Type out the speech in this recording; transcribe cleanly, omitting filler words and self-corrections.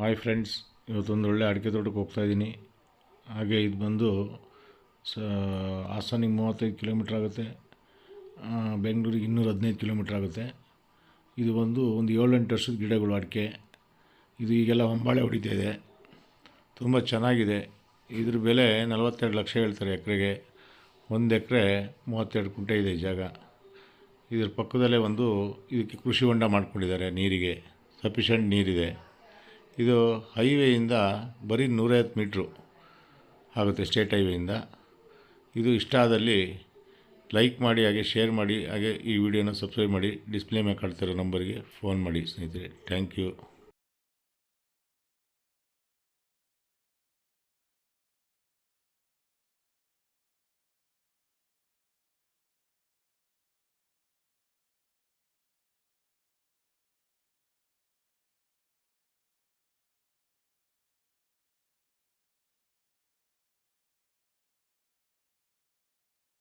Hi friends, ಇವತ್ತೊಂದು ಒಳ್ಳೆ ಅಡಿಕೆ ತೋಟಕ್ಕೆ ಹೋಗ್ತಾಯಿದ್ದೀನಿ. ಹಾಗೆ ಇದು ಬಂದು ಹಾಸನಿಗೆ 35 ಕಿಲೋಮೀಟ್ರ್ ಆಗುತ್ತೆ, ಬೆಂಗಳೂರಿಗೆ 215 ಕಿಲೋಮೀಟ್ರ್ ಆಗುತ್ತೆ. ಇದು ಬಂದು ಒಂದು 7-8 ವರ್ಷದ ಗಿಡಗಳು ಅಡಿಕೆ. ಇದು ಈಗೆಲ್ಲ ಹೊಂಬಾಳೆ ಹೊಡಿತಾ ಇದೆ, ತುಂಬ ಚೆನ್ನಾಗಿದೆ. ಇದ್ರ ಬೆಲೆ 42 ಲಕ್ಷ ಹೇಳ್ತಾರೆ ಎಕರೆಗೆ. 1 ಎಕರೆ 32 ಕುಂಟೆ ಇದೆ ಈ ಜಾಗ. ಇದ್ರ ಪಕ್ಕದಲ್ಲೇ ಇದಕ್ಕೆ ಕೃಷಿ ಹೊಂಡ ಮಾಡ್ಕೊಂಡಿದ್ದಾರೆ, ನೀರಿಗೆ ಸಫಿಷಿಯೆಂಟ್ ನೀರಿದೆ. ಇದು ಹೈವೇಯಿಂದ ಬರೀ 150 ಮೀಟ್ರು ಆಗುತ್ತೆ, ಸ್ಟೇಟ್ ಹೈವೇಯಿಂದ. ಇದು ಇಷ್ಟ ಆದಲ್ಲಿ ಲೈಕ್ ಮಾಡಿ, ಹಾಗೆ ಶೇರ್ ಮಾಡಿ, ಹಾಗೆ ಈ ವಿಡಿಯೋನ ಸಬ್ಸ್ಕ್ರೈಬ್ ಮಾಡಿ. ಡಿಸ್ಪ್ಲೇ ಮೇಲೆ ಕಾಣ್ತಿರೋ ನಂಬರ್ಗೆ ಫೋನ್ ಮಾಡಿ ಸ್ನೇಹಿತರೆ. Thank you.